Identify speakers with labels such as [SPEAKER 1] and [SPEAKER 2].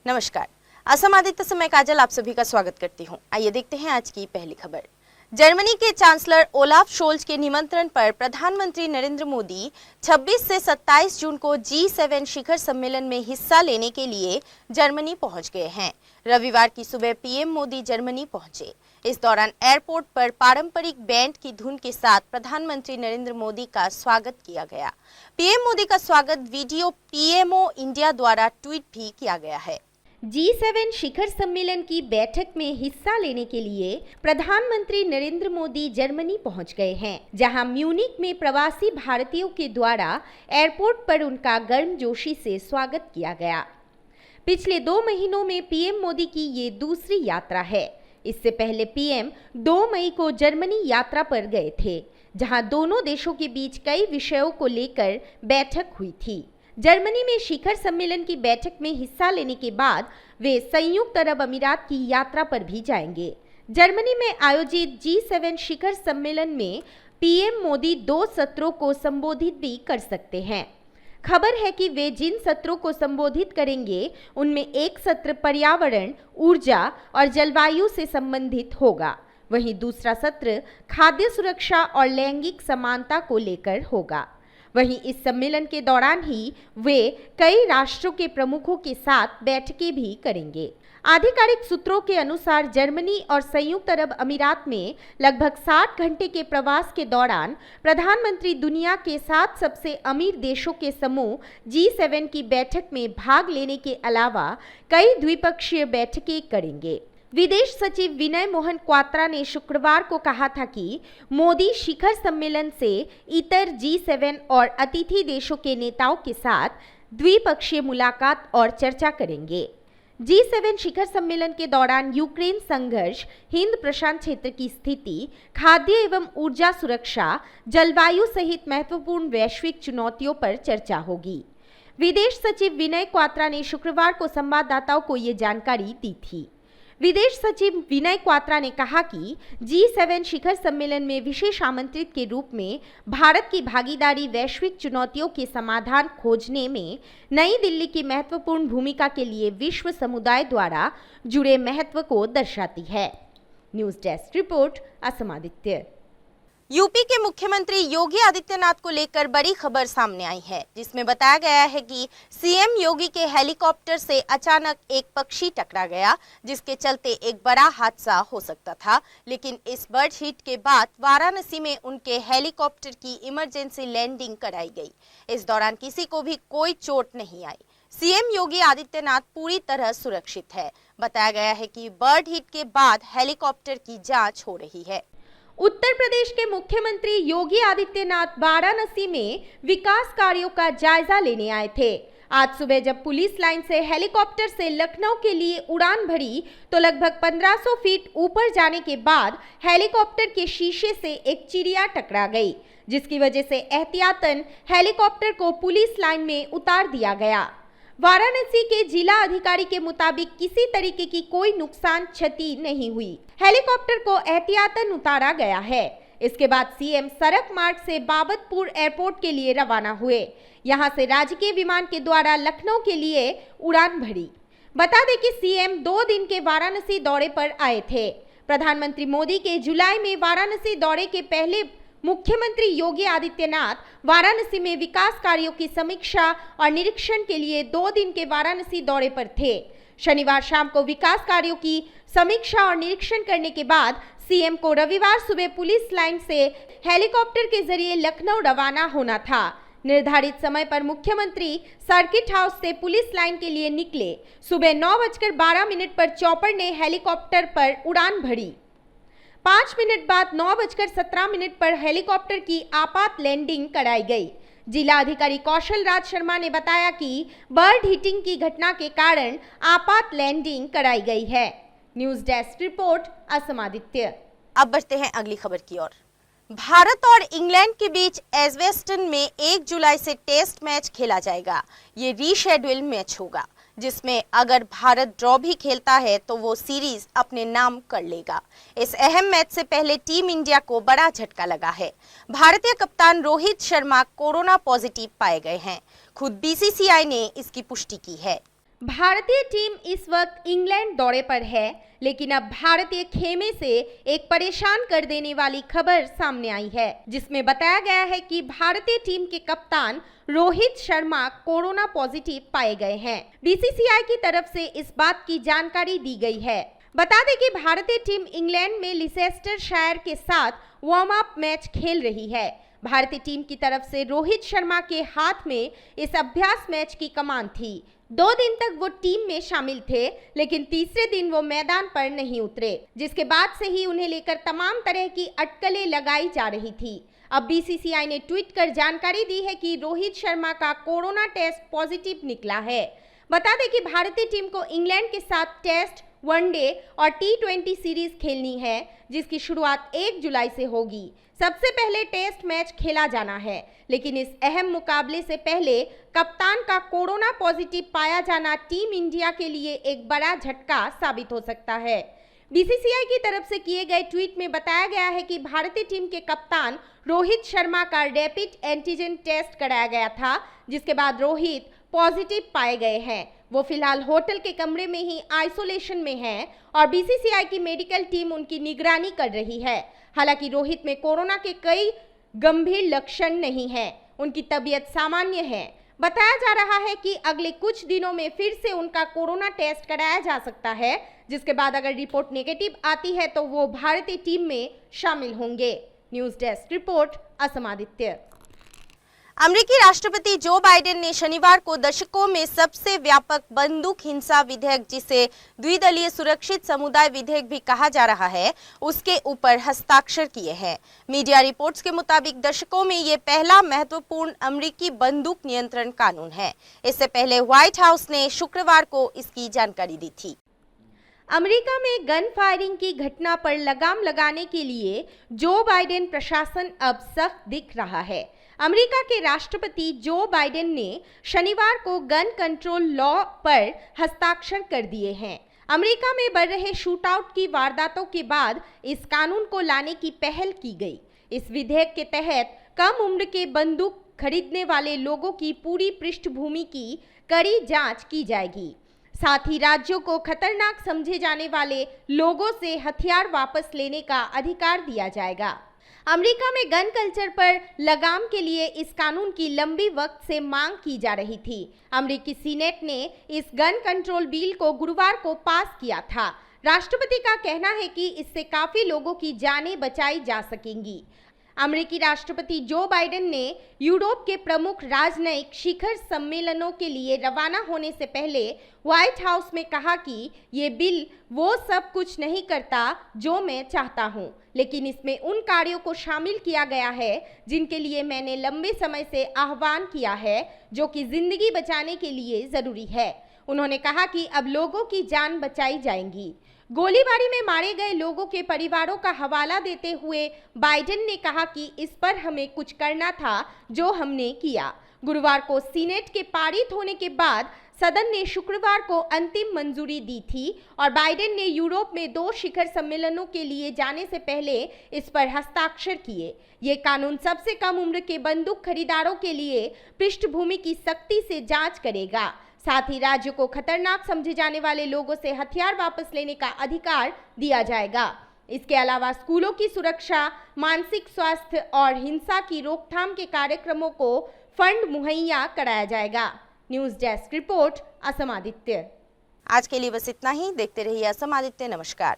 [SPEAKER 1] नमस्कार। असम आदित्य से मैं काजल आप सभी का स्वागत करती हूं। आइए देखते हैं आज की पहली खबर। जर्मनी के चांसलर ओलाफ शोल्ज के निमंत्रण पर प्रधानमंत्री नरेंद्र मोदी 26 से 27 जून को G7 शिखर सम्मेलन में हिस्सा लेने के लिए जर्मनी पहुंच गए हैं। रविवार की सुबह पीएम मोदी जर्मनी पहुंचे। इस दौरान एयरपोर्ट पर पारंपरिक बैंड की धुन के साथ प्रधानमंत्री नरेंद्र मोदी का स्वागत किया गया। पीएम मोदी का स्वागत वीडियो पीएमओ इंडिया द्वारा ट्वीट भी किया गया है।
[SPEAKER 2] G7 शिखर सम्मेलन की बैठक में हिस्सा लेने के लिए प्रधानमंत्री नरेंद्र मोदी जर्मनी पहुंच गए हैं, जहां म्यूनिक में प्रवासी भारतीयों के द्वारा एयरपोर्ट पर उनका गर्मजोशी से स्वागत किया गया। पिछले 2 महीनों में पीएम मोदी की ये दूसरी यात्रा है। इससे पहले पीएम 2 मई को जर्मनी यात्रा पर गए थे, जहां दोनों देशों के बीच कई विषयों को लेकर बैठक हुई थी। जर्मनी में शिखर सम्मेलन की बैठक में हिस्सा लेने के बाद वे संयुक्त अरब अमीरात की यात्रा पर भी जाएंगे। जर्मनी में आयोजित G7 शिखर सम्मेलन में पीएम मोदी 2 सत्रों को संबोधित भी कर सकते हैं। खबर है कि वे जिन सत्रों को संबोधित करेंगे उनमें एक सत्र पर्यावरण, ऊर्जा और जलवायु से संबंधित होगा। वहीं दूसरा सत्र खाद्य सुरक्षा और लैंगिक समानता को लेकर होगा। वहीं इस सम्मेलन के दौरान ही वे कई राष्ट्रों के प्रमुखों के साथ बैठकें भी करेंगे। आधिकारिक सूत्रों के अनुसार जर्मनी और संयुक्त अरब अमीरात में लगभग 60 घंटे के प्रवास के दौरान प्रधानमंत्री दुनिया के 7 सबसे अमीर देशों के समूह G7 की बैठक में भाग लेने के अलावा कई द्विपक्षीय बैठकें करेंगे। विदेश सचिव विनय मोहन क्वात्रा ने शुक्रवार को कहा था कि मोदी शिखर सम्मेलन से इतर G7 और अतिथि देशों के नेताओं के साथ द्विपक्षीय मुलाकात और चर्चा करेंगे। G7 शिखर सम्मेलन के दौरान यूक्रेन संघर्ष, हिंद प्रशांत क्षेत्र की स्थिति, खाद्य एवं ऊर्जा सुरक्षा, जलवायु सहित महत्वपूर्ण वैश्विक चुनौतियों पर चर्चा होगी। विदेश सचिव विनय क्वात्रा ने शुक्रवार को संवाददाताओं को ये जानकारी दी थी। विदेश सचिव विनय क्वात्रा ने कहा कि G7 शिखर सम्मेलन में विशेष आमंत्रित के रूप में भारत की भागीदारी वैश्विक चुनौतियों के समाधान खोजने में नई दिल्ली की महत्वपूर्ण भूमिका के लिए विश्व समुदाय द्वारा जुड़े महत्व को दर्शाती है। News desk report, Assam Aditya.
[SPEAKER 1] UP के मुख्यमंत्री योगी आदित्यनाथ को लेकर बड़ी खबर सामने आई है, जिसमें बताया गया है कि सीएम योगी के हेलीकॉप्टर से अचानक एक पक्षी टकरा गया, जिसके चलते एक बड़ा हादसा हो सकता था। लेकिन इस बर्ड हिट के बाद वाराणसी में उनके हेलीकॉप्टर की इमरजेंसी लैंडिंग कराई गई। इस दौरान किसी को भी कोई चोट नहीं आई। सीएम योगी आदित्यनाथ पूरी तरह सुरक्षित है। बताया गया है कि बर्ड हिट के बाद हेलीकॉप्टर की जाँच हो रही है।
[SPEAKER 2] उत्तर प्रदेश के मुख्यमंत्री योगी आदित्यनाथ वाराणसी में विकास कार्यों का जायजा लेने आए थे। आज सुबह जब पुलिस लाइन से हेलीकॉप्टर से लखनऊ के लिए उड़ान भरी तो लगभग 1500 फीट ऊपर जाने के बाद हेलीकॉप्टर के शीशे से एक चिड़िया टकरा गई, जिसकी वजह से एहतियातन हेलीकॉप्टर को पुलिस लाइन में उतार दिया गया। वाराणसी के जिला अधिकारी के मुताबिक किसी तरीके की कोई नुकसान क्षति नहीं हुई। हेलीकॉप्टर को एहतियातन उतारा गया है। इसके बाद सीएम सड़क मार्ग से बाबतपुर एयरपोर्ट के लिए रवाना हुए। यहां से राजकीय विमान के द्वारा लखनऊ के लिए उड़ान भरी। बता दें कि सीएम 2 दिन के वाराणसी दौरे पर आए थे। प्रधानमंत्री मोदी के जुलाई में वाराणसी दौरे के पहले मुख्यमंत्री योगी आदित्यनाथ वाराणसी में विकास कार्यों की समीक्षा और निरीक्षण के लिए 2 दिन के वाराणसी दौरे पर थे। शनिवार शाम को विकास कार्यों की समीक्षा और निरीक्षण करने के बाद सीएम को रविवार सुबह पुलिस लाइन से हेलीकॉप्टर के जरिए लखनऊ रवाना होना था। निर्धारित समय पर मुख्यमंत्री सर्किट हाउस से पुलिस लाइन के लिए निकले। सुबह 9:12 पर चॉपर ने हेलीकॉप्टर पर उड़ान भरी। 5 मिनट बाद 9:17 पर हेलीकॉप्टर की आपात लैंडिंग कराई गई। जिला अधिकारी कौशल राज शर्मा ने बताया कि बर्ड हिटिंग की घटना के कारण आपात लैंडिंग कराई गई है। News desk report, Assam Aditya.
[SPEAKER 1] अब बढ़ते हैं अगली खबर की ओर। भारत और इंग्लैंड के बीच एजवेस्टन में 1 जुलाई से टेस्ट मैच खेला जाएगा। ये रीशेड्यूल मैच होगा, जिसमें अगर भारत ड्रॉ भी खेलता है तो वो सीरीज अपने नाम कर लेगा। इस अहम मैच से पहले टीम इंडिया को बड़ा झटका लगा है। भारतीय कप्तान रोहित शर्मा कोरोना पॉजिटिव पाए गए हैं। खुद बीसीसीआई ने इसकी पुष्टि की है।
[SPEAKER 2] भारतीय टीम इस वक्त इंग्लैंड दौरे पर है, लेकिन अब भारतीय खेमे से एक परेशान कर देने वाली खबर सामने आई है, जिसमें बताया गया है कि भारतीय टीम के कप्तान रोहित शर्मा कोरोना पॉजिटिव पाए गए हैं। बीसीसीआई की तरफ से इस बात की जानकारी दी गई है। बता दें कि भारतीय टीम इंग्लैंड में लीसेस्टरशायर के साथ वार्म अप मैच खेल रही है। भारतीय टीम की तरफ से रोहित शर्मा के हाथ में इस अभ्यास मैच की कमान थी। 2 दिन तक वो टीम में शामिल थे, लेकिन तीसरे दिन वो मैदान पर नहीं उतरे, जिसके बाद से ही उन्हें लेकर तमाम तरह की अटकलें लगाई जा रही थी। अब बीसीसीआई ने ट्वीट कर जानकारी दी है कि रोहित शर्मा का कोरोना टेस्ट पॉजिटिव निकला है। बता दें कि भारतीय टीम को इंग्लैंड के साथ टेस्ट, वनडे और T20 सीरीज खेलनी है, जिसकी शुरुआत 1 जुलाई से होगी। सबसे पहले टेस्ट मैच खेला जाना है, लेकिन इस अहम मुकाबले से पहले कप्तान का कोरोना पॉजिटिव पाया जाना टीम इंडिया के लिए एक बड़ा झटका साबित हो सकता है। बीसीसीआई की तरफ से किए गए ट्वीट में बताया गया है कि भारतीय टीम के कप्तान रोहित शर्मा का रैपिड एंटीजन टेस्ट कराया गया था, जिसके बाद रोहित पॉजिटिव पाए गए हैं। वो फिलहाल होटल के कमरे में ही आइसोलेशन में हैं और बीसीसीआई की मेडिकल टीम उनकी निगरानी कर रही है। हालांकि रोहित में कोरोना के कई गंभीर लक्षण नहीं हैं, उनकी तबीयत सामान्य है। बताया जा रहा है कि अगले कुछ दिनों में फिर से उनका कोरोना टेस्ट कराया जा सकता है, जिसके बाद अगर रिपोर्ट नेगेटिव आती है तो वो भारतीय टीम में शामिल होंगे। News desk report, Assam Aditya.
[SPEAKER 1] अमेरिकी राष्ट्रपति जो बाइडेन ने शनिवार को दशकों में सबसे व्यापक बंदूक हिंसा विधेयक, जिसे द्विदलीय सुरक्षित समुदाय विधेयक भी कहा जा रहा है, उसके ऊपर हस्ताक्षर किए हैं। मीडिया रिपोर्ट्स के मुताबिक दशकों में ये पहला महत्वपूर्ण अमेरिकी बंदूक नियंत्रण कानून है। इससे पहले व्हाइट हाउस ने शुक्रवार को इसकी जानकारी दी थी।
[SPEAKER 2] अमेरिका में गन फायरिंग की घटना पर लगाम लगाने के लिए जो बाइडेन प्रशासन अब सख्त दिख रहा है। अमेरिका के राष्ट्रपति जो बाइडेन ने शनिवार को गन कंट्रोल लॉ पर हस्ताक्षर कर दिए हैं। अमेरिका में बढ़ रहे शूटआउट की वारदातों के बाद इस कानून को लाने की पहल की गई। इस विधेयक के तहत कम उम्र के बंदूक खरीदने वाले लोगों की पूरी पृष्ठभूमि की कड़ी जांच की जाएगी। साथ ही राज्यों को खतरनाक समझे जाने वाले लोगों से हथियार वापस लेने का अधिकार दिया जाएगा। अमेरिका में गन कल्चर पर लगाम के लिए इस कानून की लंबी वक्त से मांग की जा रही थी। अमेरिकी सीनेट ने इस गन कंट्रोल बिल को गुरुवार को पास किया था। राष्ट्रपति का कहना है कि इससे काफी लोगों की जानें बचाई जा सकेंगी। अमेरिकी राष्ट्रपति जो बाइडेन ने यूरोप के प्रमुख राजनयिक शिखर सम्मेलनों के लिए रवाना होने से पहले व्हाइट हाउस में कहा कि ये बिल वो सब कुछ नहीं करता जो मैं चाहता हूं, लेकिन इसमें उन कार्यों को शामिल किया गया है जिनके लिए मैंने लंबे समय से आह्वान किया है, जो कि जिंदगी बचाने के लिए जरूरी है। उन्होंने कहा कि अब लोगों की जान बचाई जाएंगी। गोलीबारी में मारे गए लोगों के परिवारों का हवाला देते हुए बाइडेन ने कहा कि इस पर हमें कुछ करना था, जो हमने किया। गुरुवार को सीनेट के पारित होने के बाद सदन ने शुक्रवार को अंतिम मंजूरी दी थी और बाइडेन ने यूरोप में 2 शिखर सम्मेलनों के लिए जाने से पहले इस पर हस्ताक्षर किए। ये कानून सबसे कम उम्र के बंदूक खरीदारों के लिए पृष्ठभूमि की सख्ती से जांच करेगा। साथ ही राज्य को खतरनाक समझे जाने वाले लोगों से हथियार वापस लेने का अधिकार दिया जाएगा। इसके अलावा स्कूलों की सुरक्षा, मानसिक स्वास्थ्य और हिंसा की रोकथाम के कार्यक्रमों को फंड मुहैया कराया जाएगा। News desk report, Assam Aditya.
[SPEAKER 1] आज के लिए बस इतना ही। देखते रहिए असम आदित्य। नमस्कार।